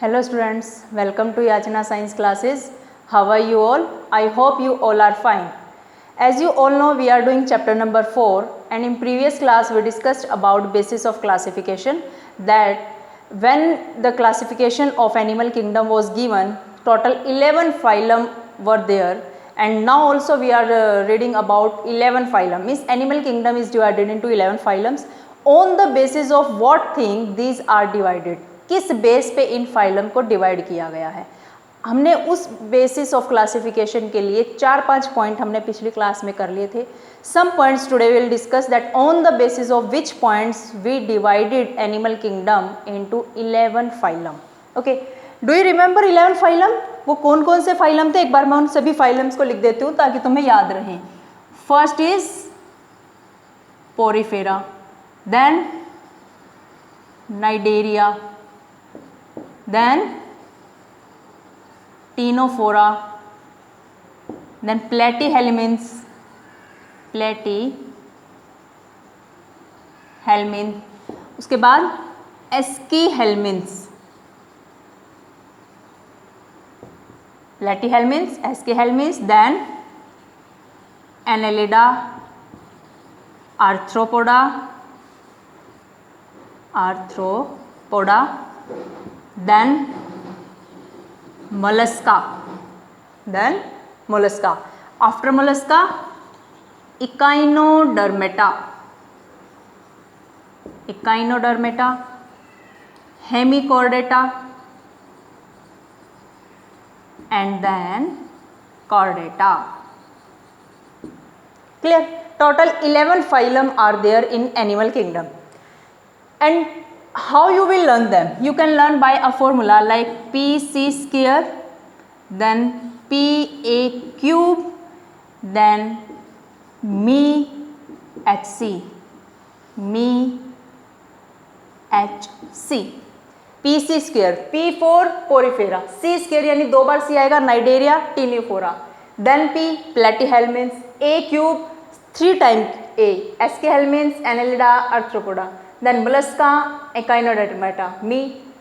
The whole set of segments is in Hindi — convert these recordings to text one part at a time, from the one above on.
Hello students, welcome to Yachana Science classes. How are you all? I hope you all are fine. As you all know, we are doing chapter number 4 and in previous class we discussed about basis of classification, that when the classification of animal kingdom was given, total 11 phylum were there, and now also we are reading about 11 phylum, means animal kingdom is divided into 11 phylums. On the basis of what thing these are divided, किस बेस पे इन फाइलम को डिवाइड किया गया है, हमने उस बेसिस ऑफ क्लासिफिकेशन के लिए 4-5 पॉइंट हमने पिछली क्लास में कर लिए थे. Some points today will discuss that on the basis of which points we divided animal kingdom into 11 phylum. Okay, do you remember 11 phylum? वो कौन कौन से फाइलम थे? एक बार मैं उन सभी फाइलम्स को लिख देती हूँ ताकि तुम्हें याद रहे. First is Porifera, then Cnidaria, then Ctenophora, then Platyhelminths, उसके बाद Aschelminths, then Annelida, Arthropoda, then mollusca, after mollusca echinodermata, hemichordata, and then chordata. Clear? Total 11 phylum are there in animal kingdom. And how you will learn them? You can learn by a formula like PC square, then PA cube, then me HC, PC square, P for porifera, C square यानी 2 बार C आएगा, Cnidaria, टीनियोफोरा, then P platyhelminths, A cube 3 times A, Aschelminths, Annelida, Arthropoda, then mollusca, echinodermata,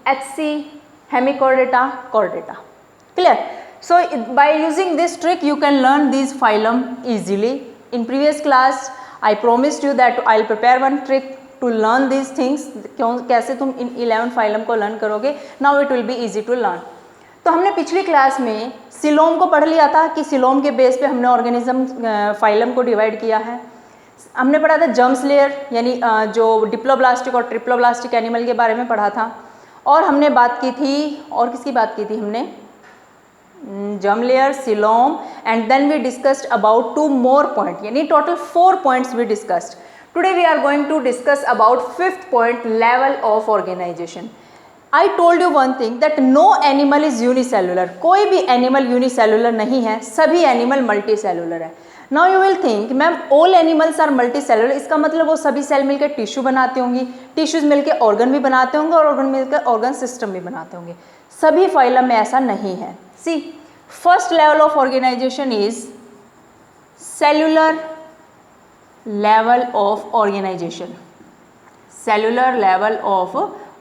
HC, hemichordata, chordata. Clear? So by using this trick you can learn these phylum easily. In previous class I promised you that I'll prepare one trick to learn these things. कैसे तुम इन 11 phylum को learn करोगे? Now it will be easy to learn. तो हमने पिछली क्लास में सिलोम को पढ़ लिया था कि सिलोम के बेस पे हमने ऑर्गेनिज्म फाइलम को डिवाइड किया है. हमने पढ़ा था जर्म्स लेयर यानी जो डिप्लोब्लास्टिक और ट्रिप्लोब्लास्टिक एनिमल के बारे में पढ़ा था, और हमने बात की थी, और किसकी बात की थी हमने? Germ layer, coelom, and then we discussed about 2 more point, यानी total 4 points we discussed. Today we are going to discuss about 5th point, level of organization. I told you one thing that no animal is unicellular. कोई भी एनिमल यूनिसेलुलर नहीं है, सभी एनिमल मल्टी सेलुलर है. Now you will think ma'am all animals are multicellular, इसका मतलब वो सभी सेल मिलकर टिश्यू बनाते होंगी, टिश्यूज मिलकर ऑर्गन भी बनाते होंगे और ऑर्गन मिलकर ऑर्गन सिस्टम भी बनाते होंगे. सभी फाइलम में ऐसा नहीं है. See, first level of organization is cellular level of organization. Cellular level of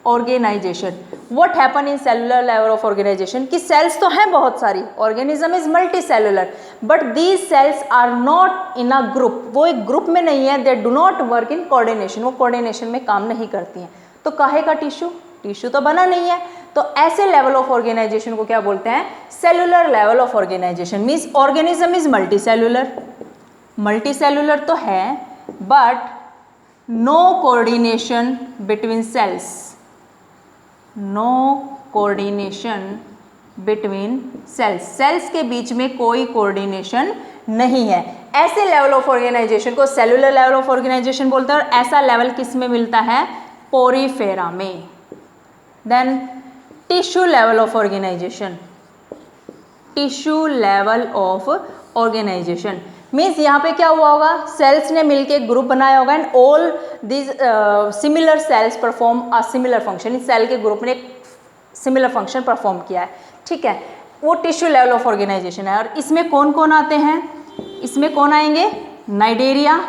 organization. What happen in cellular level of organization कि सेल्स तो हैं बहुत सारी, organism is multi cellular, but these cells are not in a group. वो एक ग्रुप में नहीं है. They do not work in coordination. वो कोऑर्डिनेशन में काम नहीं करती हैं. तो काहे का टिश्यू? टिश्यू तो बना नहीं है. तो ऐसे लेवल ऑफ ऑर्गेनाइजेशन को क्या बोलते हैं? Cellular level of organisation. Means organism is multi cellular. Multi cellular तो है, but no coordination between cells. No coordination between cells. Cells के बीच में कोई कोऑर्डिनेशन नहीं है. ऐसे लेवल ऑफ ऑर्गेनाइजेशन को सेलुलर लेवल ऑफ ऑर्गेनाइजेशन बोलते हैं. और ऐसा लेवल किस में मिलता है? पोरीफेरा में. Then tissue level of organisation. Tissue level of organisation means यहाँ पे क्या हुआ होगा? सेल्स ने मिलके एक ग्रुप बनाया होगा and all this similar cells perform a similar function. इस सेल के ग्रुप ने एक सिमिलर फंक्शन परफॉर्म किया है. ठीक है, वो टिश्यू लेवल ऑफ ऑर्गेनाइजेशन है. और इसमें कौन कौन आते हैं? इसमें कौन आएंगे? Cnidaria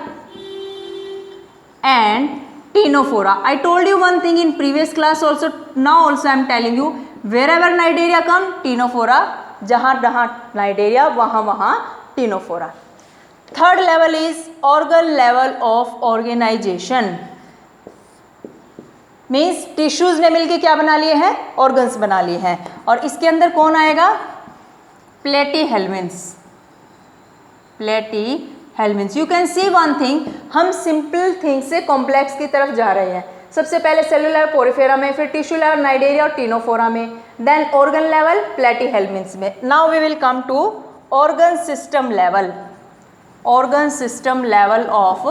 and Ctenophora. I told you one thing in previous class also, now also I am telling you, Wherever Cnidaria come, Ctenophora, जहाँ जहाँ Cnidaria वहाँ Ctenophora. Third level is organ level of organization. Means tissues ने मिलके क्या बना लिए हैं, ऑर्गन्स बना लिए हैं. और इसके अंदर कौन आएगा, platyhelminthes. Platyhelminthes. You can see one thing, हम सिंपल थिंग से कॉम्प्लेक्स की तरफ जा रहे हैं. सबसे पहले सेलुलर पोरिफेरा में, फिर टिश्यू लेवल नाइडेरिया और टीनोफोरा में, देन ऑर्गन लेवल प्लेटीहेल्मिन्स में. Now we will come to organ system level. Organ system level of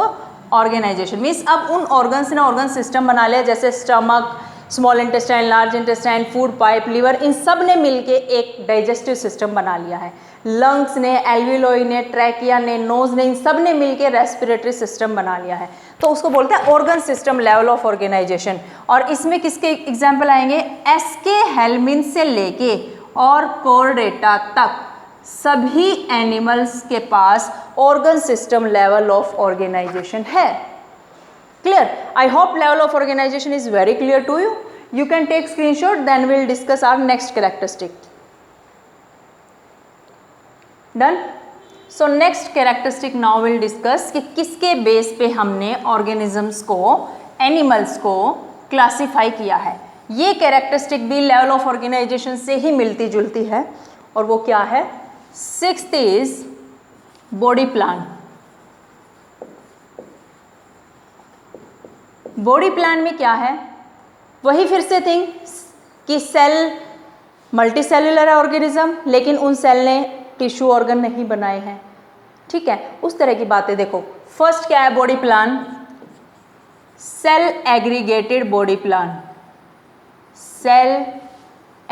organisation means अब उन ऑर्गन्स ने ऑर्गन सिस्टम बना लिया, जैसे stomach, small intestine, large intestine, food pipe, liver, इन सब ने मिलके एक डाइजेस्टिव सिस्टम बना लिया है. लंग्स ने, एल्वियोलाई ने, ट्रैकिया ने, नोज ने, इन सब ने मिलके रेस्पिरेटरी सिस्टम बना लिया है. तो उसको बोलते हैं organ system level of organisation. और इसमें किसके एग्जाम्पल आएंगे, एसके हेल्मिन से लेके और कोर्डेटा तक सभी एनिमल्स के पास organ system level of organization है. Clear? I hope level of organization is very clear to you. You can take screenshot, then will discuss our next characteristic. Done. So next characteristic now will discuss कि किसके बेस पे हमने ऑर्गेनिजम्स को, एनिमल्स को क्लासिफाई किया है. ये कैरेक्टरिस्टिक भी लेवल ऑफ ऑर्गेनाइजेशन से ही मिलती जुलती है. और वो क्या है, sixth is body plan. Body plan में क्या है, वही फिर से थिंग कि सेल मल्टी सेल्यूलर ऑर्गेनिज्म, लेकिन उन सेल ने टिश्यू ऑर्गन नहीं बनाए हैं. ठीक है, उस तरह की बातें देखो. फर्स्ट क्या है body plan, cell aggregated body plan. Cell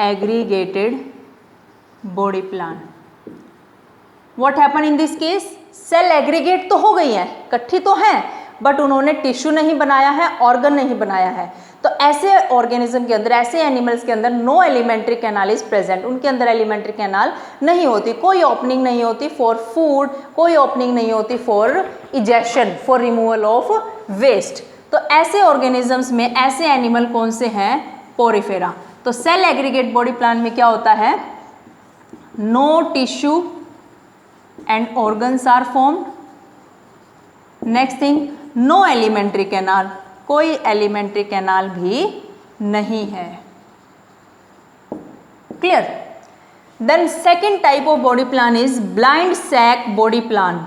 aggregated body plan. What happen in this case, cell aggregate तो हो गई है, इकट्ठी तो हैं, बट उन्होंने टिश्यू नहीं बनाया है, ऑर्गन नहीं बनाया है. तो ऐसे ऑर्गेनिज्म के अंदर, ऐसे एनिमल्स के अंदर no alimentary canal is present. उनके अंदर एलिमेंट्री कैनाल नहीं होती, कोई ओपनिंग नहीं होती फॉर फूड, कोई ओपनिंग नहीं होती for ejection, for removal of waste. तो ऐसे ऑर्गेनिजम्स में ऐसे एनिमल कौन से हैं, पोरिफेरा. तो सेल एग्रीगेट बॉडी प्लान में क्या होता है, no tissue and organs are formed. Next thing, no alimentary canal, कोई एलिमेंट्री कैनाल भी नहीं है. Clear? Then second type of body plan is blind sac body plan.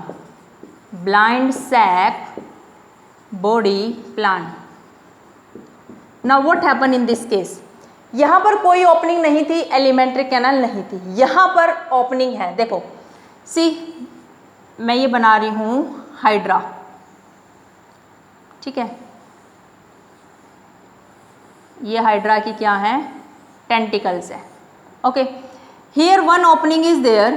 Blind sac body plan. Now what happen in this case, यहां पर कोई ओपनिंग नहीं थी, एलिमेंट्री कैनाल नहीं थी. यहां पर ओपनिंग है. देखो सी, मैं ये बना रही हूं हाइड्रा. ठीक है, ये हाइड्रा की क्या है, टेंटिकल्स है. Okay, here one opening is there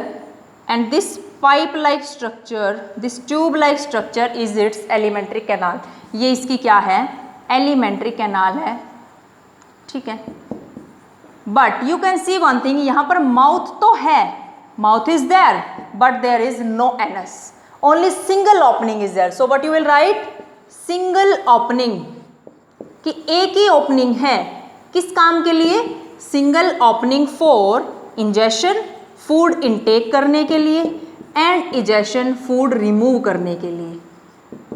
and this pipe like structure, this tube like structure is its alimentary canal. ये इसकी क्या है, एलिमेंट्री कैनाल है. ठीक है, but you can see one thing, यहां पर माउथ तो है, mouth is there, but there is no anus, only single opening is there. So what you will write, single opening, कि एक ही ओपनिंग है. किस काम के लिए, single opening for ingestion, food intake करने के लिए, एंड इजेशन, फूड रिमूव करने के लिए.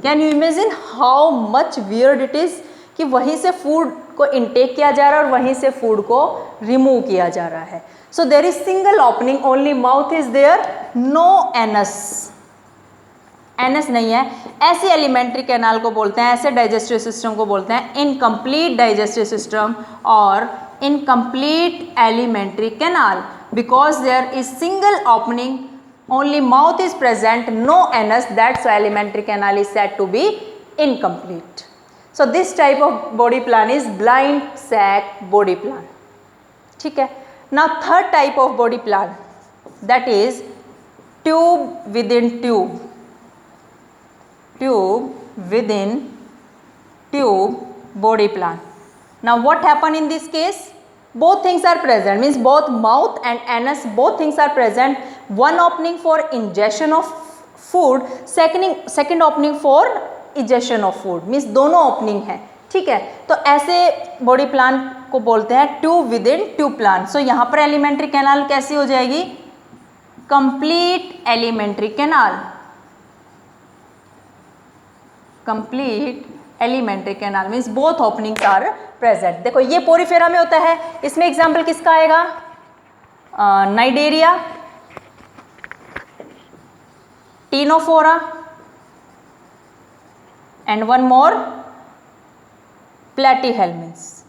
Can you imagine how much weird it is कि वहीं से फूड को इनटेक किया जा रहा है और वहीं से फूड को रिमूव किया जा रहा है. So there is single opening, only mouth is there, no anus. Anus नहीं है. ऐसे एलिमेंट्री कैनाल को बोलते हैं, ऐसे डाइजेस्टिव सिस्टम को बोलते हैं इनकम्प्लीट डाइजेस्टिव सिस्टम और incomplete alimentary canal, because there is single opening, only mouth is present, no anus, that's why alimentary canal is said to be incomplete. So this type of body plan is blind sac body plan. ठीक है, now third type of body plan, that is tube within tube. Tube within tube body plan. Now what happen in this case, both things are present, means both mouth and anus, both things are present. One opening for ingestion of food, second opening for ejection of food, means दोनों opening है. ठीक है, तो ऐसे बॉडी प्लान को बोलते हैं tube within tube plan. So यहाँ पर एलिमेंट्री कैनाल कैसी हो जाएगी? Complete alimentary canal, complete alimentary canal means both openings are present. देखो ये पोरीफेरा में होता है, इसमें एग्जाम्पल किसका आएगा? Cnidaria, ctenophora and one more platyhelminthes.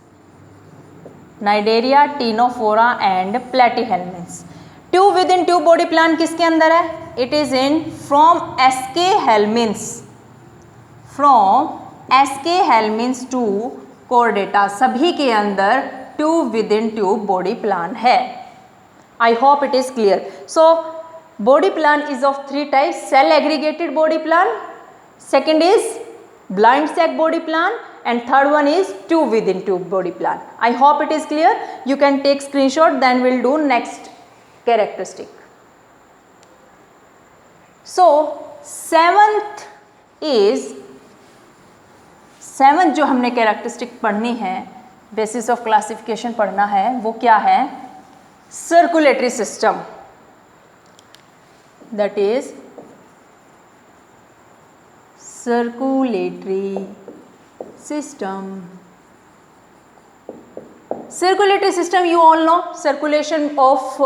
Cnidaria, ctenophora and platyhelminthes. Tube within tube body plan किसके अंदर है? It is in from aschelminthes, from aschelminthes to chordata, सभी के अंदर tube within tube body plan है। I hope it is clear. So body plan is of three types: cell aggregated body plan, second is blind sac body plan, and third one is tube within tube body plan. I hope it is clear. You can take screenshot, then we'll do next characteristic. So seventh जो हमने कैरेक्टरिस्टिक पढ़नी है, बेसिस ऑफ क्लासिफिकेशन पढ़ना है, वो क्या है? Circulatory system, that is circulatory system. Circulatory system, you all know, circulation of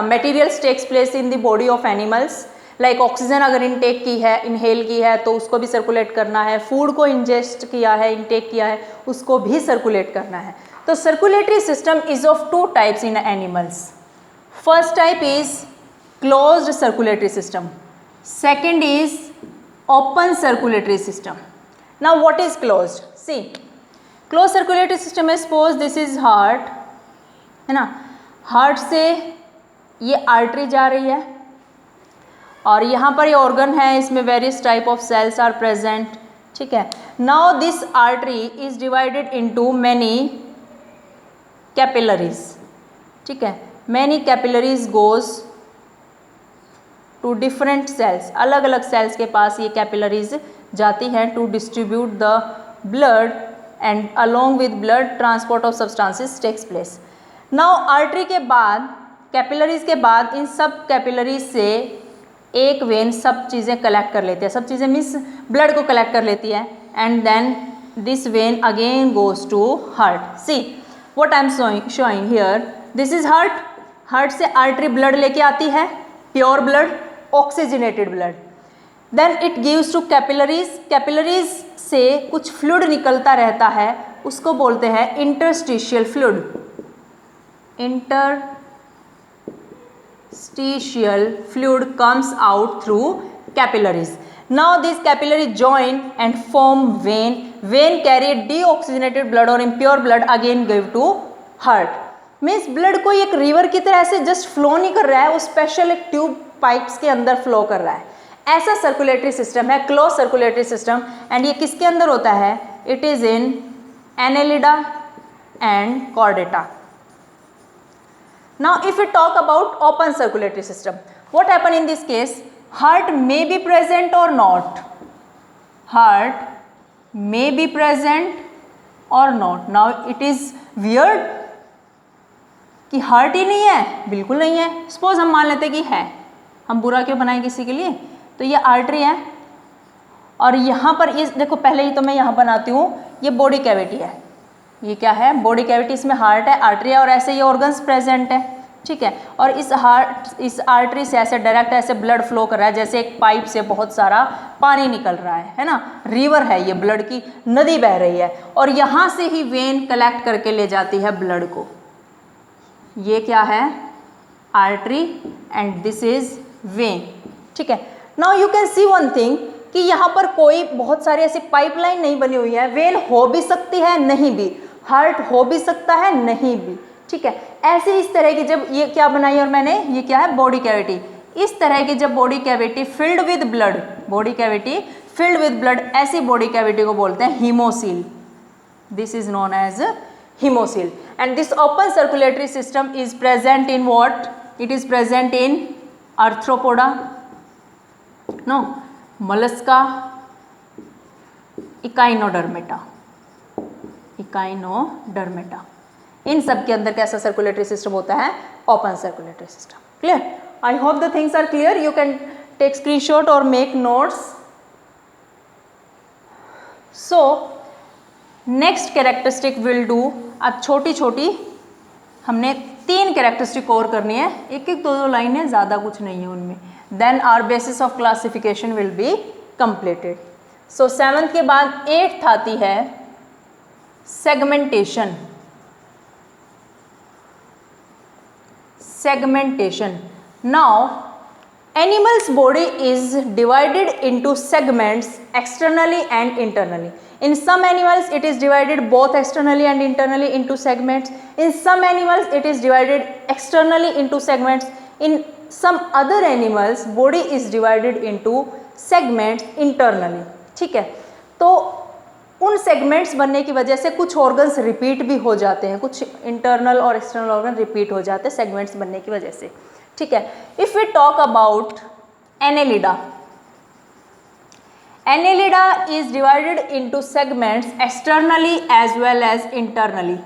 materials takes place in the body of animals. Like oxygen अगर इनटेक की है, इनहेल की है, तो उसको भी सर्कुलेट करना है। फूड को इंजेस्ट किया है, इनटेक किया है, उसको भी सर्कुलेट करना है। तो circulatory system is of two types in animals. First type is closed circulatory system, second is open circulatory system. Now what is closed? See, closed circulatory system is, suppose this is heart, है ना, हार्ट से ये आर्टरी जा रही है और यहाँ पर ये ऑर्गन है, इसमें various type of cells are present, ठीक है। Now this artery is divided into many capillaries, ठीक है, many capillaries goes to different cells, अलग अलग सेल्स के पास ये कैपिलरीज जाती हैं to distribute the blood and along with blood transport of substances takes place. Now artery के बाद, कैपिलरीज के बाद, इन सब कैपिलरीज से एक वेन सब चीज़ें कलेक्ट कर लेती है, सब चीज़ें मीन्स ब्लड को कलेक्ट कर लेती है, and then this vein again goes to heart. See what I am showing here, this is heart, heart से आर्टरी ब्लड लेके आती है, pure blood, oxygenated blood, then it gives to capillaries, capillaries से कुछ फ्लूइड निकलता रहता है, उसको बोलते हैं interstitial fluid, interstitial fluid comes out through capillaries. Now this capillary join and form vein, vein carry deoxygenated blood और impure blood again give to heart. Means blood को एक रिवर की तरह से जस्ट फ्लो नहीं कर रहा है, वो स्पेशल एक ट्यूब पाइप्स के अंदर फ्लो कर रहा है। ऐसा सर्कुलेटरी सिस्टम है, क्लोज सर्कुलेटरी सिस्टम, एंड ये किसके अंदर होता है? It is in annelida and chordata. Now if you talk about open circulatory system, what happen in this case? Heart may be present और not, heart may be present और not. Now it is weird कि हार्ट ही नहीं है, बिल्कुल नहीं है। सपोज हम मान लेते कि है, हम बुरा क्यों बनाएं किसी के लिए? तो ये आर्टरी है और यहाँ पर इस देखो, पहले ही तो मैं यहाँ बनाती हूँ, ये बॉडी कैविटी है, ये क्या है? बॉडी कैविटी, इसमें हार्ट है, आर्टरी है और ऐसे ये ऑर्गन्स प्रेजेंट है, ठीक है। और इस आर्टरी से ऐसे डायरेक्ट ऐसे ब्लड फ्लो कर रहा है, जैसे एक पाइप से बहुत सारा पानी निकल रहा है ना, रिवर है ये, ब्लड की नदी बह रही है, और यहाँ से ही वेन कलेक्ट करके ले जाती है ब्लड को। ये क्या है? Artery, and this is when, ठीक है। Now you can see one thing कि यहाँ पर कोई बहुत सारी ऐसी पाइपलाइन नहीं बनी हुई है, वेन हो भी सकती है, नहीं भी, हार्ट हो भी सकता है, नहीं भी, ठीक है। ऐसे इस तरह की जब ये क्या बनाई और मैंने, ये क्या है? Body cavity. इस तरह की जब body cavity filled with blood, body cavity filled with blood, ऐसी बॉडी कैविटी को बोलते हैं haemocoel. This is known as haemocoel, and this open circulatory system is present in what? It is present in arthropoda, no, mollusca, echinodermata, Echinodermata. इन सब के अंदर कैसा सर्कुलेटरी सिस्टम होता है? Open circulatory system. Clear? I hope the things are clear. You can take screenshot और make notes. So next characteristic will do. अब छोटी छोटी हमने 3 कैरेक्टरिस्टिक और करनी है, एक एक 2-2 लाइनें, ज़्यादा कुछ नहीं है उनमें। Then our basis of classification will be completed. So 7th के बाद 8th आती है segmentation. Segmentation. Now, animal's body is divided into segments externally and internally. In some animals, it is divided both externally and internally into segments. In some animals, it is divided externally into segments. In some other animals, body is divided into segments internally. ठीक है, तो उन सेगमेंट्स बनने की वजह से कुछ ऑर्गन्स रिपीट भी हो जाते हैं, कुछ इंटरनल और एक्सटर्नल ऑर्गन रिपीट हो जाते हैं सेगमेंट्स बनने की वजह से। ठीक है, if we talk about Annelida, Annelida is divided into segments externally as well as internally.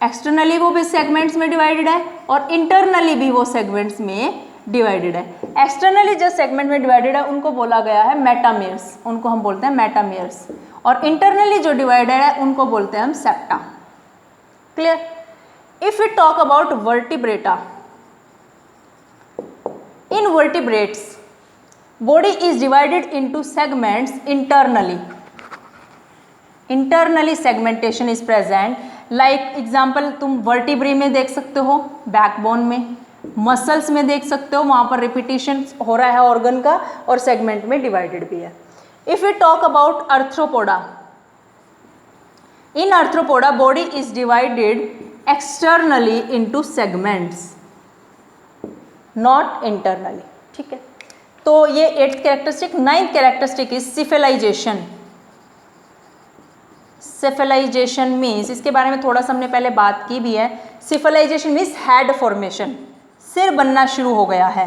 Externally वो भी सेगमेंट्स में डिवाइडेड है और इंटरनली भी वो सेगमेंट्स में डिवाइडेड है। एक्सटर्नली जो सेगमेंट में डिवाइडेड है उनको बोला गया है मेटामेयर्स, उनको हम बोलते हैं मेटामेयर्स, और इंटरनली जो डिवाइडेड है उनको बोलते हैं हम septa. Clear? If we talk about Vertebrata, in vertebrates body is divided into segments internally. Internally segmentation is present. Like example तुम वर्टिब्री में देख सकते हो, बैकबोन में, मसल्स में देख सकते हो, वहां पर रिपीटिशन हो रहा है ऑर्गन का और सेगमेंट में डिवाइडेड भी है। If we talk about arthropoda, in arthropoda body is divided externally into segments, not internally. ठीक है, तो ये 8th characteristic. 9th characteristic is cephalization. Cephalization means, इसके बारे में थोड़ा सा हमने पहले बात की भी है। सिफेलाइजेशन मीन्स हेड फॉर्मेशन, सिर बनना शुरू हो गया है।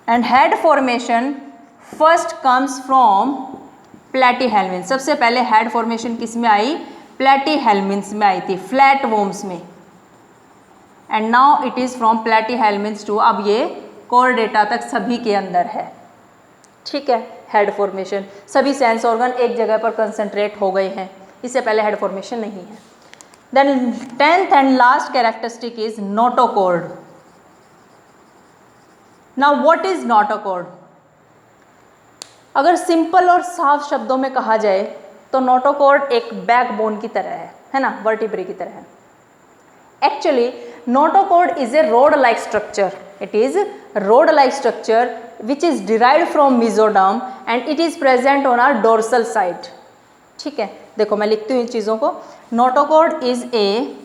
And head formation first comes from platyhelminth. सबसे पहले हेड फॉर्मेशन किस में आई? प्लेटीहेल्मिन्थ में आई थी, फ्लैट वोम्स में। And now it is from platyhelminth to, अब ये कॉर्डेटा तक सभी के अंदर है। ठीक है, हेड फॉर्मेशन, सभी सेंस ऑर्गन एक जगह पर कंसंट्रेट हो गए हैं, इससे पहले हेड फॉर्मेशन नहीं है। Then 10th and last characteristic is notochord. Now what is notochord? अगर सिंपल और साफ शब्दों में कहा जाए तो नोटोकॉर्ड एक बैकबोन की तरह है ना, वर्टिब्रे की तरह है। Actually notochord is a rod like structure. It is rod like structure which is derived from mesoderm and it is present on our dorsal side. ठीक है, देखो मैं लिखती हूँ इन चीज़ों को। Notochord is a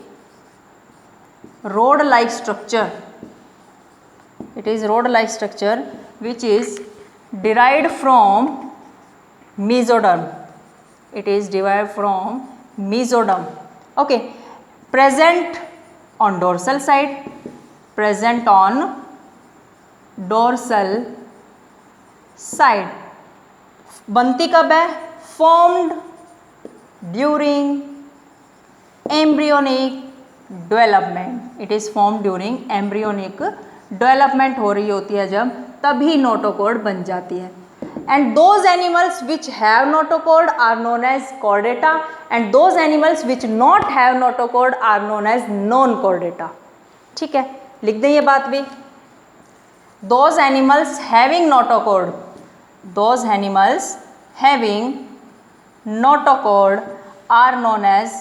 rod like structure, it is rod like structure which is derived from mesoderm. It is derived from mesoderm. Okay, present on dorsal side, present on dorsal side. बनती कब है? Formed during embryonic development. It is formed during embryonic development हो रही होती है जब, तभी नोटोकॉर्ड बन जाती है। And those animals which have notochord are known as Chordata and those animals which not have notochord are known as non Chordata. ठीक है, लिख दें ये बात भी। Those animals having notochord, those animals having notochord are known as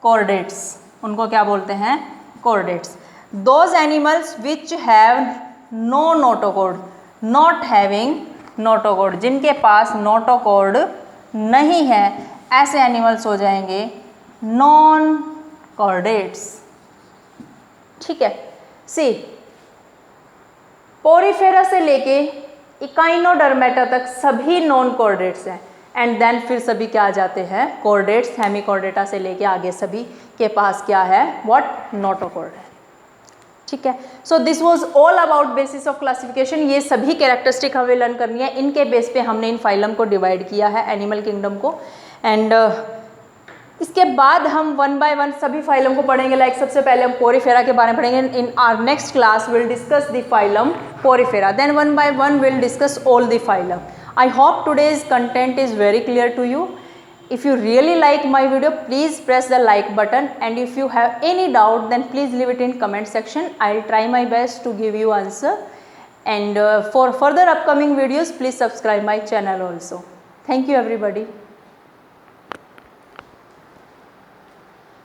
chordates. उनको क्या बोलते हैं? Chordates. Those animals which have no notochord, not having notochord, जिनके पास नोटोकॉर्ड नहीं है, ऐसे एनिमल्स हो जाएंगे नॉन कॉर्डेट्स। ठीक है, सी पोरीफेरा से लेके इकाइनोडर्मेटा तक सभी नॉन कॉर्डेट्स हैं एंड देन फिर सभी क्या आ जाते हैं? कॉर्डेट्स। हेमिकॉर्डेटा से लेके आगे सभी के पास क्या है? व्हाट? नोटोकॉर्ड है। ठीक है, so this was all about basis of classification. ये सभी कैरेक्टरिस्टिक हमें लर्न करनी है, इनके बेस पे हमने इन फाइलम को डिवाइड किया है, एनिमल किंगडम को। एंड इसके बाद हम वन बाय वन सभी फाइलम को पढ़ेंगे। लाइक सबसे पहले हम पोरीफेरा के बारे में पढ़ेंगे। In our next class will discuss the phylum Porifera, then one by one will discuss all the phylum. I hope today's content is very clear to you. If you really like my video, please press the like button, and if you have any doubt, then please leave it in comment section. I'll try my best to give you answer. And for further upcoming videos, please subscribe my channel also. Thank you everybody.